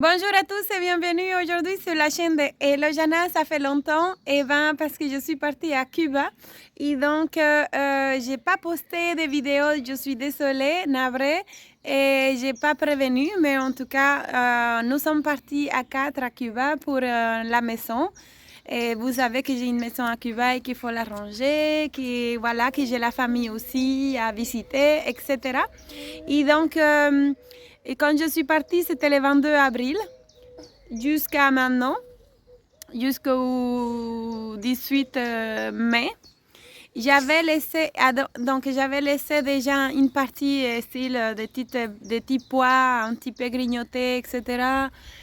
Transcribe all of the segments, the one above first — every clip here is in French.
Bonjour à tous et bienvenue aujourd'hui sur la chaîne de Hello Jana. Ça fait longtemps, parce que je suis partie à Cuba et donc j'ai pas posté de vidéos, je suis désolée, navrée, et j'ai pas prévenu, mais en tout cas nous sommes partis à 4 à Cuba pour la maison. Et vous savez que j'ai une maison à Cuba et qu'il faut la ranger, que j'ai la famille aussi à visiter, etc. Et donc et quand je suis partie, c'était le 22 avril, jusqu'à maintenant, jusqu'au 18 mai. J'avais laissé déjà une partie style de petits pois un petit peu grignotés, etc.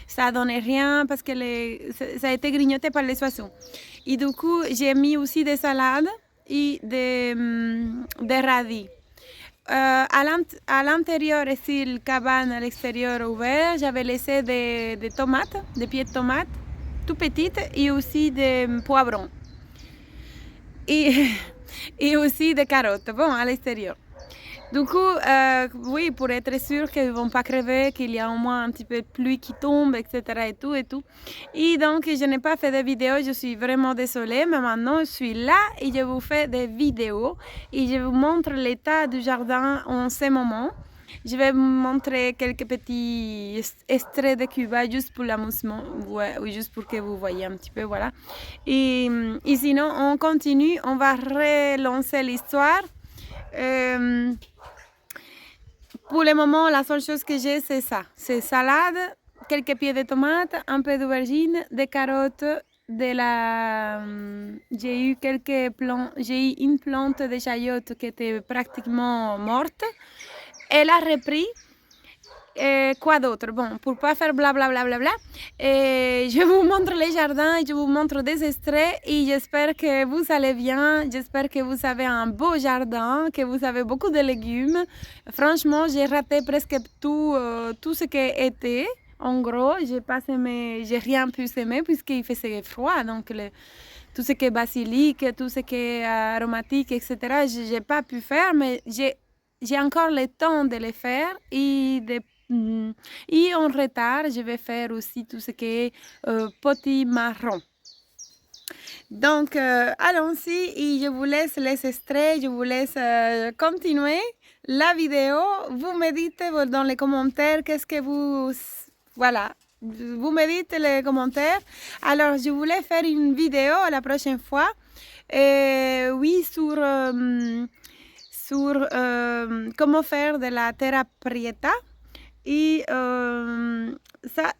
Ça donnait rien parce que ça a été grignoté par les oiseaux. Et du coup, j'ai mis aussi des salades et des radis. À l'intérieur, ici, le cabane à l'extérieur ouvert, j'avais laissé des tomates, des pieds de tomates, tout petites, et aussi des poivrons. Et aussi des carottes, bon, à l'extérieur. Du coup, oui, pour être sûr qu'ils ne vont pas crever, qu'il y a au moins un petit peu de pluie qui tombe, etc. et tout. Et donc, je n'ai pas fait de vidéo, je suis vraiment désolée, mais maintenant, je suis là et je vous fais des vidéos et je vous montre l'état du jardin en ce moment. Je vais vous montrer quelques petits extraits de Cuba juste pour l'amusement, ou juste pour que vous voyez un petit peu, voilà. Et sinon, on continue, on va relancer l'histoire. Pour le moment, la seule chose que j'ai, c'est ça. C'est salade, quelques pieds de tomates, un peu d'aubergine, des carottes, j'ai eu une plante de chayote qui était pratiquement morte. Elle a repris. Quoi d'autre? Bon, pour pas faire blablabla, je vous montre les jardins et je vous montre des extraits et j'espère que vous allez bien, j'espère que vous avez un beau jardin, que vous avez beaucoup de légumes. Franchement, j'ai raté presque tout ce qui était. En gros, j'ai rien pu semer puisqu'il faisait froid, donc tout ce qui est basilic, tout ce qui est aromatique, etc., j'ai pas pu faire, mais j'ai encore le temps de le faire et en retard, je vais faire aussi tout ce qui est potimarron. Donc, allons-y et je vous laisse les extraits, je vous laisse continuer la vidéo. Vous me dites dans les commentaires qu'est-ce que vous... Voilà, vous me dites les commentaires. Alors, je voulais faire une vidéo la prochaine fois, oui, sur comment faire de la terra prieta. Et ça,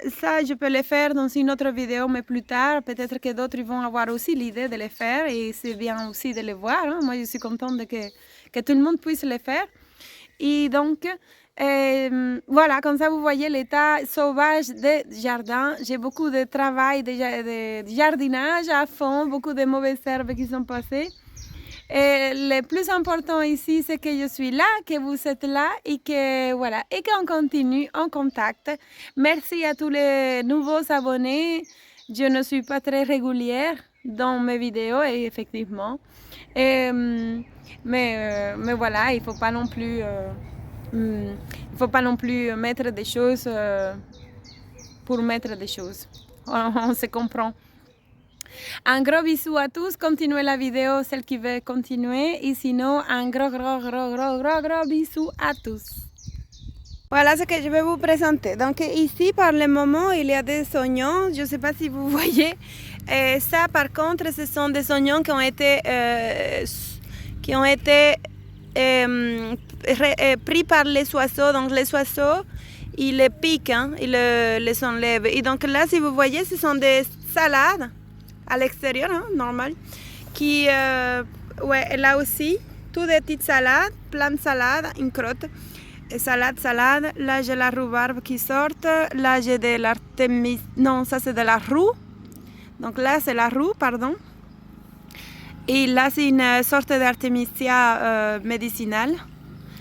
je peux le faire dans une autre vidéo, mais plus tard, peut-être que d'autres vont avoir aussi l'idée de le faire et c'est bien aussi de le voir. Hein. Moi, je suis contente que tout le monde puisse le faire. Et donc, voilà, comme ça, vous voyez l'état sauvage des jardins. J'ai beaucoup de travail de jardinage à fond, beaucoup de mauvaises herbes qui sont passées. Et le plus important ici, c'est que je suis là, que vous êtes là et que voilà, et qu'on continue en contact. Merci à tous les nouveaux abonnés. Je ne suis pas très régulière dans mes vidéos, et effectivement. Mais voilà, il faut pas non plus, mettre des choses pour mettre des choses. On se comprend. Un gros bisou à tous, continuez la vidéo, celle qui veut continuer, et sinon, un gros bisou à tous. Voilà ce que je vais vous présenter. Donc ici, par le moment, il y a des oignons, je ne sais pas si vous voyez. Et ça, par contre, ce sont des oignons qui ont été pris par les oiseaux. Donc les oiseaux, ils les piquent, hein, ils les enlèvent. Et donc là, si vous voyez, ce sont des salades à l'extérieur, hein, normal, qui, ouais, là aussi, toutes des petites salades, plein de salades, une crotte, et salade, là j'ai la rhubarbe qui sort, là j'ai de l'artémis, non, ça c'est de la roux, donc là c'est la roux, pardon, et là c'est une sorte d'artémisia médicinale,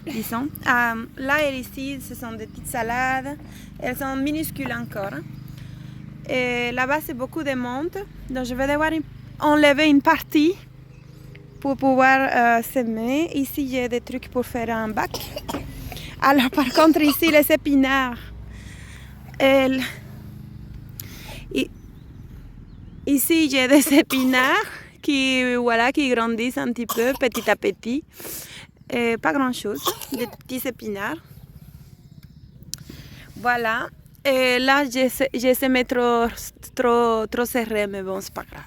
disons. Là et ici, ce sont des petites salades, elles sont minuscules encore, hein. Et là-bas, c'est beaucoup de monde. Donc, je vais devoir enlever une partie pour pouvoir semer. Ici, j'ai des trucs pour faire un bac. Alors, par contre, ici, les épinards, Et ici, j'ai des épinards qui grandissent un petit peu, petit à petit. Et pas grand-chose, des petits épinards. Voilà. Et là, j'ai semé trop serré, mais bon, c'est pas grave.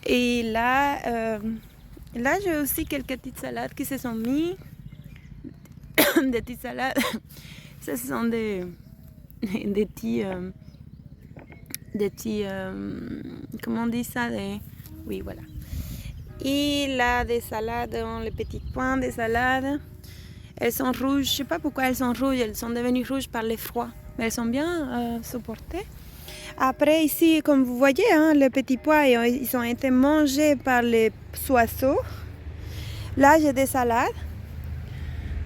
Et là, j'ai aussi quelques petites salades qui se sont mises. Des petites salades. Ce sont des petits... comment on dit ça? Oui, voilà. Et là, des salades, les petits coins des salades. Elles sont rouges. Je ne sais pas pourquoi elles sont rouges. Elles sont devenues rouges par le froid. Mais elles sont bien supportées. Après, ici, comme vous voyez, hein, les petits pois, ils ont été mangés par les oiseaux. Là, j'ai des salades.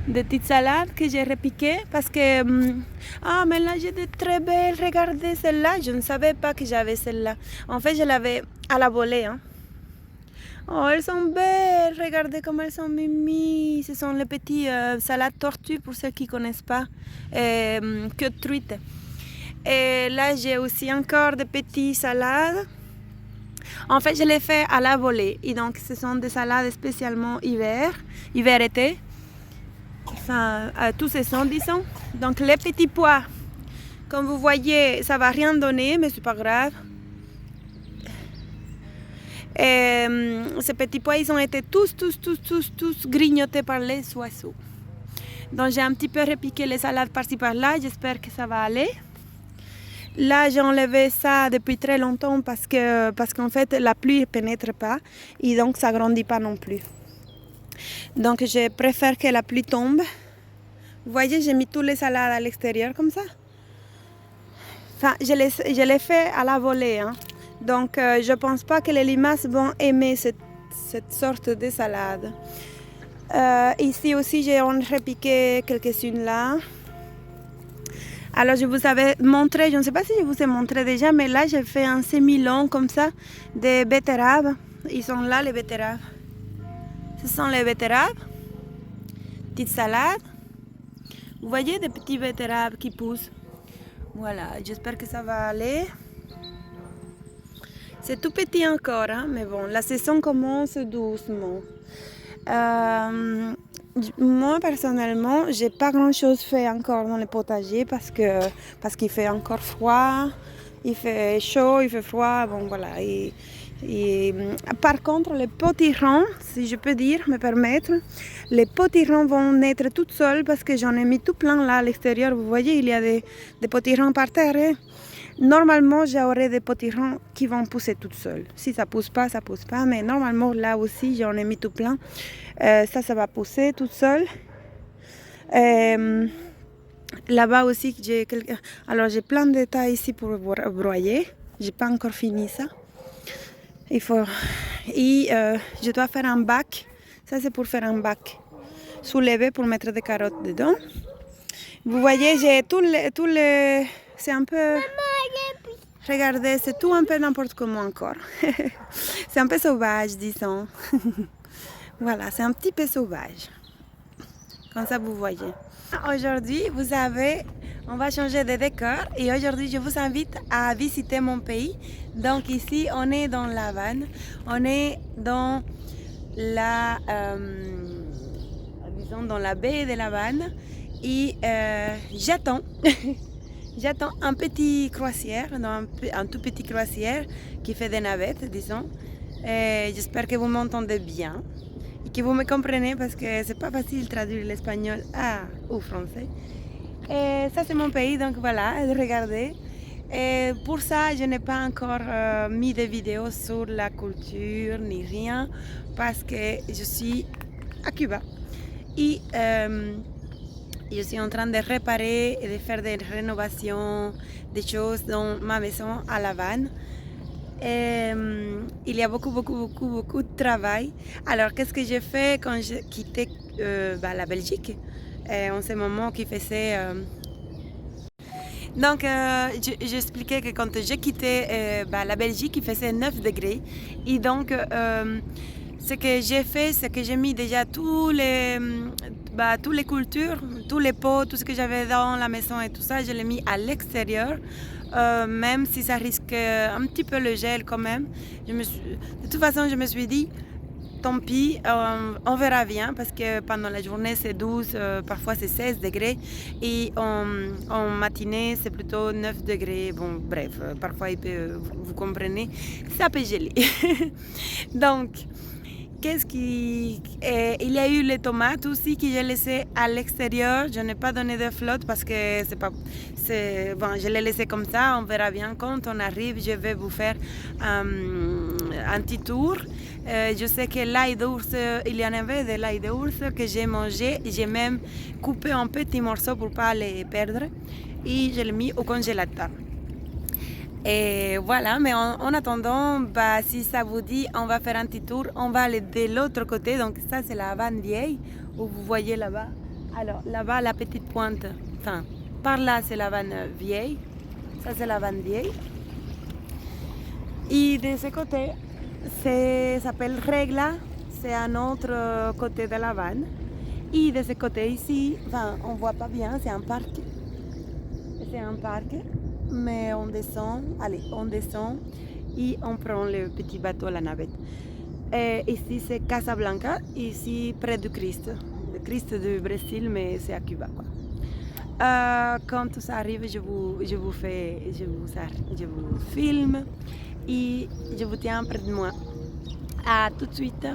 Des petites salades que j'ai repiquées parce que... mais là, j'ai des très belles. Regardez celle-là. Je ne savais pas que j'avais celle-là. En fait, je l'avais à la volée. Hein. Oh, elles sont belles. Regardez comment elles sont mimi. Ce sont les petits salades tortues pour ceux qui ne connaissent pas. Que truite. Et là, j'ai aussi encore des petites salades. En fait, je les fais à la volée. Et donc, ce sont des salades spécialement hiver-été. Enfin, à tous ces sons, disons. Donc, les petits pois, comme vous voyez, ça ne va rien donner, mais c'est pas grave. Et ces petits pois, ils ont été tous grignotés par les oiseaux. Donc, j'ai un petit peu repiqué les salades par-ci par-là. J'espère que ça va aller. Là, j'ai enlevé ça depuis très longtemps parce qu'en fait, la pluie ne pénètre pas et donc ça ne grandit pas non plus. Donc, je préfère que la pluie tombe. Vous voyez, j'ai mis toutes les salades à l'extérieur comme ça. Enfin, je les fais à la volée. Hein. Donc, je ne pense pas que les limaces vont aimer cette sorte de salade. Ici aussi, j'ai repiqué quelques-unes là. Alors, je vous avais montré, je ne sais pas si je vous ai montré déjà, mais là, j'ai fait un semi-long comme ça, des betteraves. Ils sont là, les betteraves. Ce sont les betteraves. Petite salade. Vous voyez des petits betteraves qui poussent. Voilà, j'espère que ça va aller. C'est tout petit encore, hein, mais bon, la saison commence doucement. Moi, personnellement, j'ai pas grand-chose fait encore dans le potager parce qu'il fait encore froid, il fait chaud, il fait froid, bon voilà. Par contre, les potirons, si je peux me permettre, les potirons vont naître toutes seuls parce que j'en ai mis tout plein là à l'extérieur. Vous voyez, il y a des potirons par terre. Hein? Normalement, j'aurai des potirons qui vont pousser toutes seules. Si ça pousse pas, ça pousse pas. Mais normalement, là aussi, j'en ai mis tout plein. Ça va pousser toute seule. Là-bas aussi, j'ai plein de tas ici pour broyer. J'ai pas encore fini ça. Je dois faire un bac. Ça, c'est pour faire un bac soulevé pour mettre des carottes dedans. Vous voyez, j'ai tous les... C'est un peu... Regardez, c'est tout un peu n'importe comment encore. C'est un peu sauvage, disons. Voilà, c'est un petit peu sauvage. Comme ça, vous voyez. Aujourd'hui, on va changer de décor et aujourd'hui, je vous invite à visiter mon pays. Donc ici, on est dans La Havane. On est dans dans la baie de La Havane et j'attends. J'attends un petit croisière, un tout petit croisière qui fait des navettes, disons. J'espère que vous m'entendez bien et que vous me comprenez parce que c'est pas facile de traduire l'espagnol au français. Et ça, c'est mon pays, donc voilà, regardez. Et pour ça, je n'ai pas encore mis de vidéos sur la culture ni rien parce que je suis à Cuba. Et je suis en train de réparer et de faire des rénovations, des choses dans ma maison à La Havane. Il y a beaucoup de travail. Alors, qu'est-ce que j'ai fait quand j'ai quitté la Belgique en ce moment qui faisait... Donc, j'expliquais que quand j'ai quitté la Belgique, il faisait 9 degrés. Et donc, ce que j'ai fait, c'est que j'ai mis déjà toutes les cultures, tous les pots, tout ce que j'avais dans la maison et tout ça, je l'ai mis à l'extérieur même si ça risque un petit peu le gel quand même. De toute façon, je me suis dit, tant pis, on verra bien parce que pendant la journée c'est 12, parfois c'est 16 degrés et en matinée c'est plutôt 9 degrés. Bon, bref, parfois vous comprenez, ça peut geler. Donc, il y a eu les tomates aussi que j'ai laissées à l'extérieur. Je n'ai pas donné de flotte parce que je les laissé comme ça. On verra bien quand on arrive. Je vais vous faire un petit tour. Je sais que l'ail d'ours, il y en avait de l'ail d'ours que j'ai mangé. J'ai même coupé en petits morceaux pour ne pas les perdre. Et je l'ai mis au congélateur. Et voilà, mais en attendant, si ça vous dit, on va faire un petit tour. On va aller de l'autre côté. Donc ça, c'est la vanne vieille, où vous voyez là-bas. Alors là-bas, la petite pointe. Enfin, par là, c'est la vanne vieille. Ça, c'est la vanne vieille. Et de ce côté, ça s'appelle Regla. C'est un autre côté de la vanne. Et de ce côté ici, on voit pas bien, c'est un parc. C'est un parc. Mais on descend et on prend le petit bateau, la navette. Et ici c'est Casablanca, ici près du Christ. Le Christ du Brésil, mais c'est à Cuba, quoi. Quand tout ça arrive, je vous filme et je vous tiens près de moi. À tout de suite.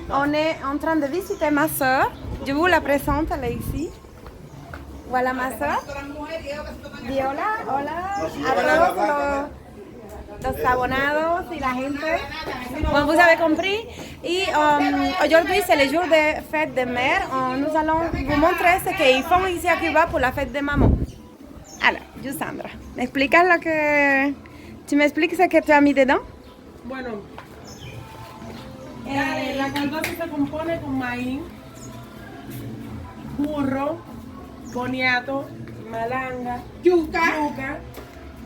On est en train de visiter ma soeur. Je vous la présente, elle est ici. Voilà ma soeur. Viola, hola. A todos los abonados y la gente. Bon, vous avez compris. Et aujourd'hui, c'est le jour de fête de mère. Nous allons vous montrer ce qu'ils font ici à Cuba pour la fête de maman. Alors, Yusandra, ¿me explicas lo que... ¿Tu me expliques ce que tu as mis dedans? Bueno, la caldosa se compone con maíz, burro, boniato, malanga, yuca,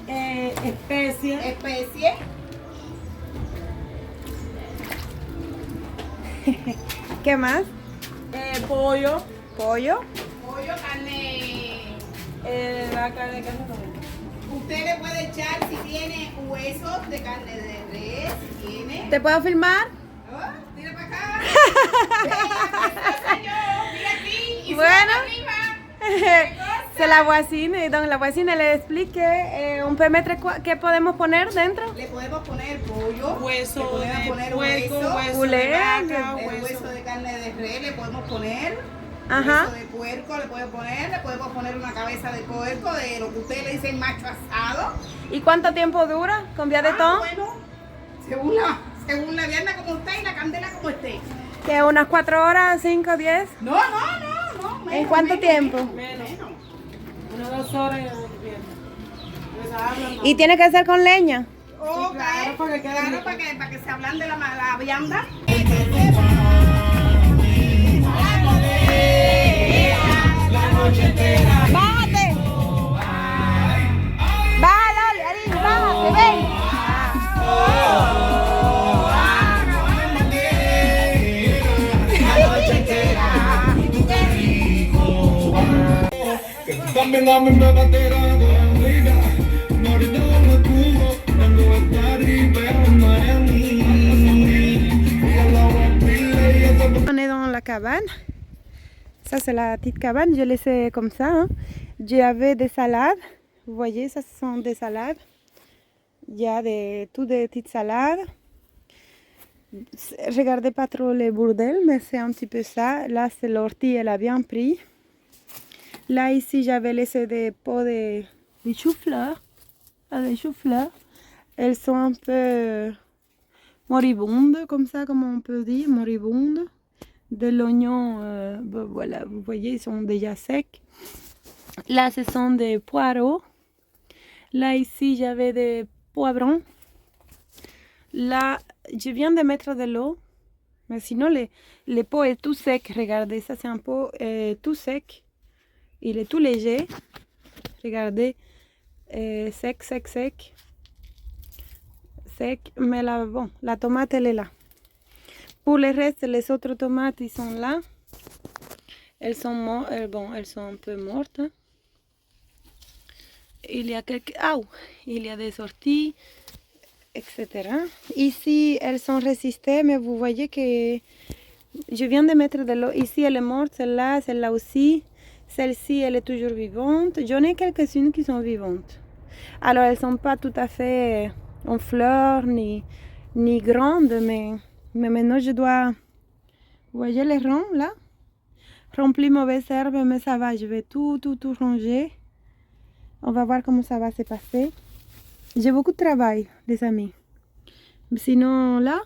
Especie. especie. ¿Qué más? Pollo. Pollo. Pollo, carne. La carne de queso también. Usted le puede echar si tiene huesos de carne de res, si tiene. ¿Te puedo filmar? Oh, mira para acá. Señor, mira aquí. Y Bueno. arriba. C'est la voisine. Et donc la voisine, elle explique on peut mettre quoi, ¿qué podemos poner dentro? Le podemos poner pollo. Hueso le podemos de poner puerco, hueso Poulet, de vaca, el hueso de carne de res, le podemos poner. Ajá. Hueso de puerco le podemos poner una cabeza de puerco de lo que ustedes le dicen macho asado. ¿Y cuánto tiempo dura? ¿Combien de temps? Bueno, según la vianda como esté y la candela como esté. ¿Que unas 4 horas, 5, 10? No. ¿En menos, cuánto menos, tiempo? Menos. Unas 2 horas y bien. Pues hablan, ¿Y tiene que ser con leña? Ok, claro, para que quede rico. para que se ablande la vianda. ¡Bájate! ¡Bájale, Ari! ¡Bájate, ven! También a mí me batera con vida, morir de un cubo, tengo esta ribera en Miami. Y a la guapila y esa On est dans la cabane. Ça, c'est la petite cabane. Je laissais comme ça. Hein. J'avais des salades. Vous voyez, ça, ce sont des salades. Il y a toutes des petites salades. Regardez pas trop les bourdelles, mais c'est un petit peu ça. Là, c'est l'ortie, elle a bien pris. Là, ici, j'avais laissé des pots de choux-fleurs. Des choux-fleurs. Elles sont un peu moribondes, comme ça, comme on peut dire, moribondes. De l'oignon, voilà, vous voyez, ils sont déjà secs. Là, ce sont des poireaux. Là, ici, j'avais des poivrons. Là, je viens de mettre de l'eau. Mais sinon, le pot est tout sec. Regardez, ça, c'est un pot tout sec. Il est tout léger. Regardez, sec. Sec. Mais là, bon, la tomate, elle est là. Pour le reste, les autres tomates, ils sont là. Elles sont elles sont un peu mortes. Il y a il y a des orties, etc. Ici, elles sont résistées, mais vous voyez que je viens de mettre de l'eau. Ici, elle est morte, celle-là aussi. Celle-ci, elle est toujours vivante. J'en ai quelques-unes qui sont vivantes. Alors, elles ne sont pas tout à fait en fleurs, ni grandes, mais maintenant, je dois... Vous voyez les ronds, là? Remplir mauvaise herbe, mais ça va. Je vais tout ranger. On va voir comment ça va se passer. J'ai beaucoup de travail, les amis. Sinon, là,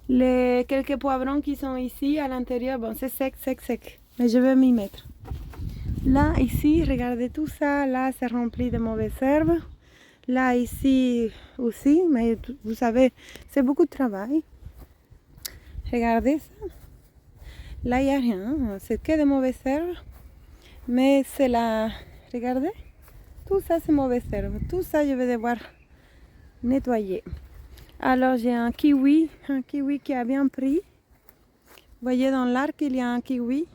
les quelques poivrons qui sont ici à l'intérieur, bon, c'est sec. Mais je vais m'y mettre. Là, ici, regardez tout ça. Là, c'est rempli de mauvaises herbes. Là, ici aussi, mais vous savez, c'est beaucoup de travail. Regardez ça. Là, il n'y a rien. C'est que de mauvaises herbes. Mais c'est la... Regardez. Tout ça, c'est mauvaises herbes. Tout ça, je vais devoir nettoyer. Alors, j'ai un kiwi qui a bien pris. Vous voyez, dans l'arc, il y a un kiwi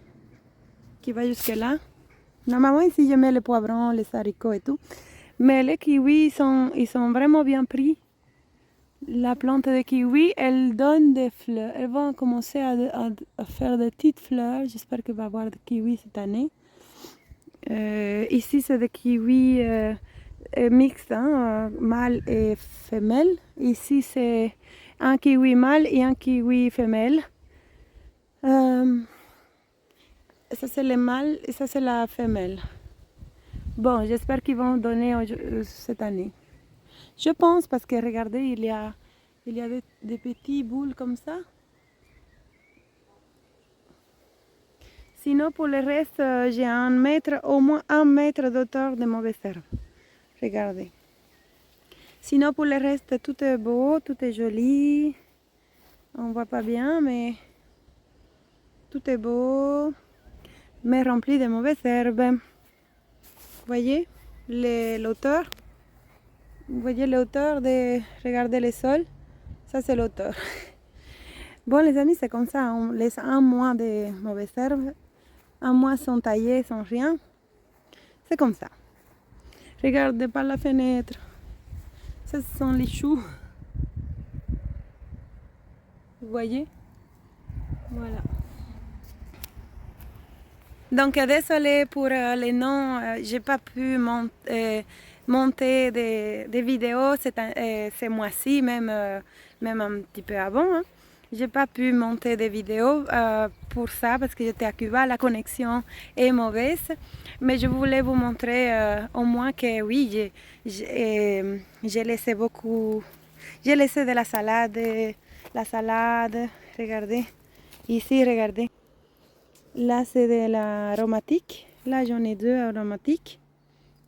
qui va jusque là. Normalement, ici, je mets les poivrons, les haricots et tout. Mais les kiwis, ils sont vraiment bien pris. La plante de kiwi, elle donne des fleurs. Elle va commencer à faire des petites fleurs. J'espère qu'il va y avoir des kiwis cette année. Ici, c'est des kiwis mixtes, hein, mâle et femelle. Ici, c'est un kiwi mâle et un kiwi femelle. Ça, c'est le mâle et ça, c'est la femelle. Bon, j'espère qu'ils vont donner cette année. Je pense parce que regardez, il y a des petits boules comme ça. Sinon, pour le reste, j'ai au moins 1 mètre d'auteur de mauvaises herbes. Regardez. Sinon, pour le reste, tout est beau, tout est joli. On voit pas bien, mais tout est beau, mais rempli de mauvaises herbes. Vous voyez l'auteur? Vous voyez l'auteur de Regarder le sol? Ça, c'est l'auteur. Bon, les amis, c'est comme ça. On laisse un mois de mauvaises herbes, un mois sans tailler, sans rien. C'est comme ça. Regardez par la fenêtre. Ça, ce sont les choux. Vous voyez? Voilà. Donc, désolé pour les noms. J'ai pas pu monter des vidéos ce mois-ci, même un petit peu avant. Hein. J'ai pas pu monter des vidéos pour ça parce que j'étais à Cuba, la connexion est mauvaise. Mais je voulais vous montrer au moins que oui, j'ai laissé beaucoup. J'ai laissé de la salade. Regardez. Ici, regardez. Là, c'est de l'aromatique. Là, j'en ai deux aromatiques.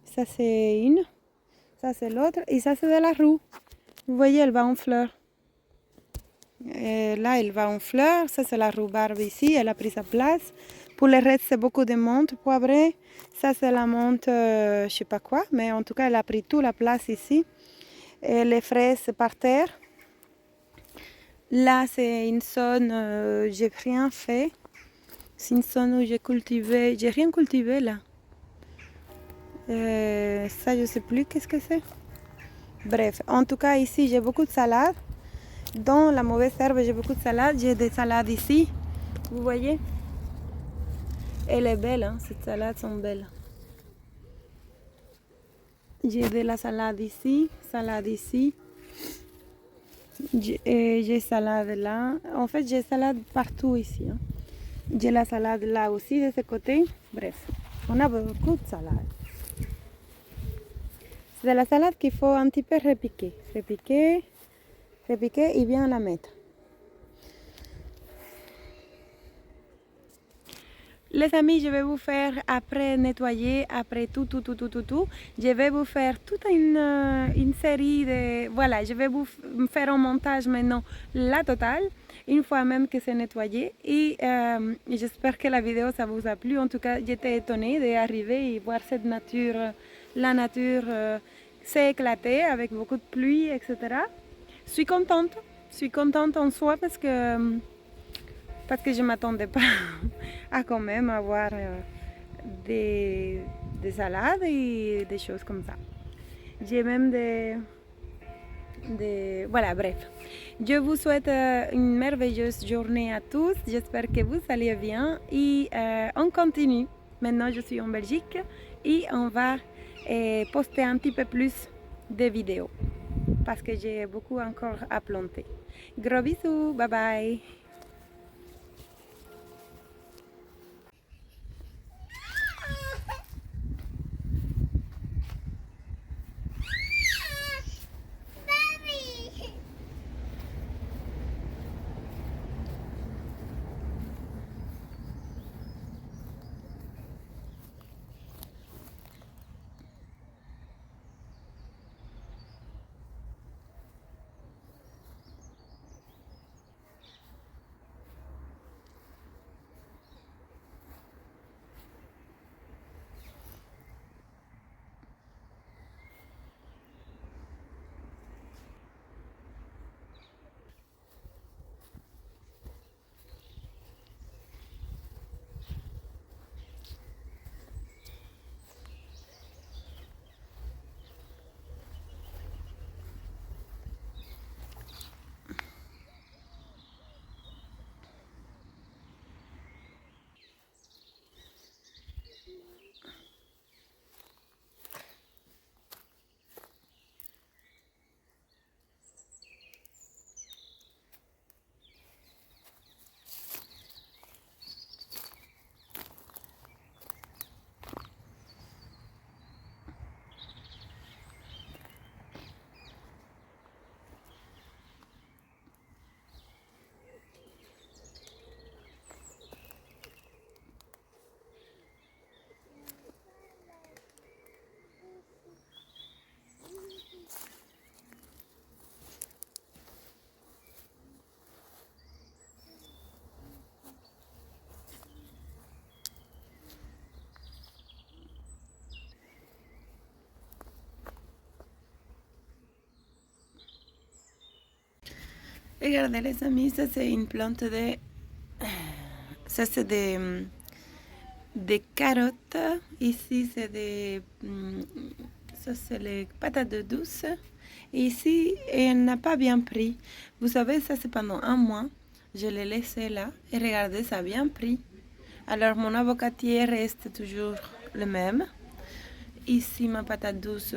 Ça, c'est une. Ça, c'est l'autre. Et ça, c'est de la roux. Vous voyez, elle va en fleurs. Et là, elle va en fleurs. Ça, c'est la rhubarbe ici. Elle a pris sa place. Pour le reste, c'est beaucoup de menthe poivrée. Ça, c'est la menthe, je sais pas quoi. Mais en tout cas, elle a pris toute la place ici. Et les fraises par terre. Là, c'est une zone, j'ai rien fait. C'est une zone où j'ai cultivé. J'ai rien cultivé là. Ça, je sais plus qu'est-ce que c'est. Bref, en tout cas, ici, j'ai beaucoup de salades. Dans la mauvaise herbe, j'ai beaucoup de salades. J'ai des salades ici. Vous voyez? Elle est belle, hein? Cette salade sont belles. J'ai de la salade ici, j'ai salade là. En fait, j'ai salade partout ici. Hein. J'ai la salade là aussi de ce côté. Bref, on a beaucoup de salade. C'est de la salade qu'il faut un petit peu repiquer. Repiquer et bien la mettre. Les amis, je vais vous faire, après nettoyer, après tout, je vais vous faire toute une série de... Voilà, je vais vous faire un montage maintenant, la totale, une fois même que c'est nettoyé. Et j'espère que la vidéo, ça vous a plu. En tout cas, j'étais étonnée d'arriver et voir cette nature, la nature s'est éclatée avec beaucoup de pluie, etc. Je suis contente en soi parce que je ne m'attendais pas à quand même avoir des salades et des choses comme ça. J'ai même Voilà, bref. Je vous souhaite une merveilleuse journée à tous. J'espère que vous allez bien et on continue. Maintenant, je suis en Belgique et on va poster un petit peu plus de vidéos parce que j'ai beaucoup encore à planter. Gros bisous, bye bye. Regardez les amis, ça c'est une plante de... Ça c'est des carottes. Ici c'est des... Ça c'est les patates douces. Et ici, elle n'a pas bien pris. Vous savez, ça c'est pendant un mois. Je l'ai laissé là. Et regardez, ça a bien pris. Alors mon avocatier reste toujours le même. Ici, ma patate douce,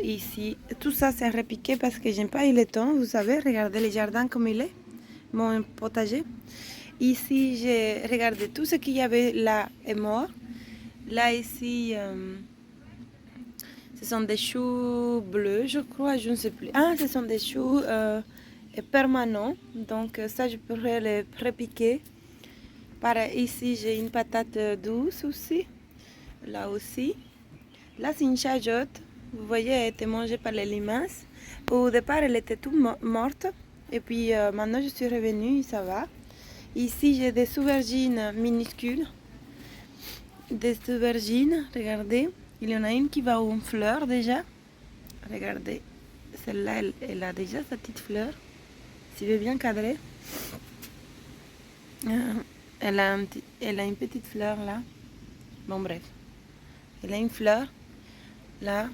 ici. Tout ça, c'est repiqué parce que j'aime pas eu le temps. Vous savez, regardez le jardin comme il est. Mon potager. Ici, j'ai regardé tout ce qu'il y avait là est mort. Là, ici, ce sont des choux bleus, je crois, je ne sais plus. Ah, ce sont des choux permanents. Donc, ça, je pourrais les repiquer. Pareil, ici, j'ai une patate douce aussi. Là aussi. Là, c'est une chajotte. Vous voyez, elle a été mangée par les limaces. Au départ, elle était toute morte. Et puis, maintenant, je suis revenue, ça va. Ici, j'ai des aubergines minuscules. Des aubergines, regardez. Il y en a une qui va en fleur déjà. Regardez. Celle-là, elle a déjà sa petite fleur. Si elle est bien cadrée. Elle a une petite fleur là. Bon, bref. Elle a une fleur. Là,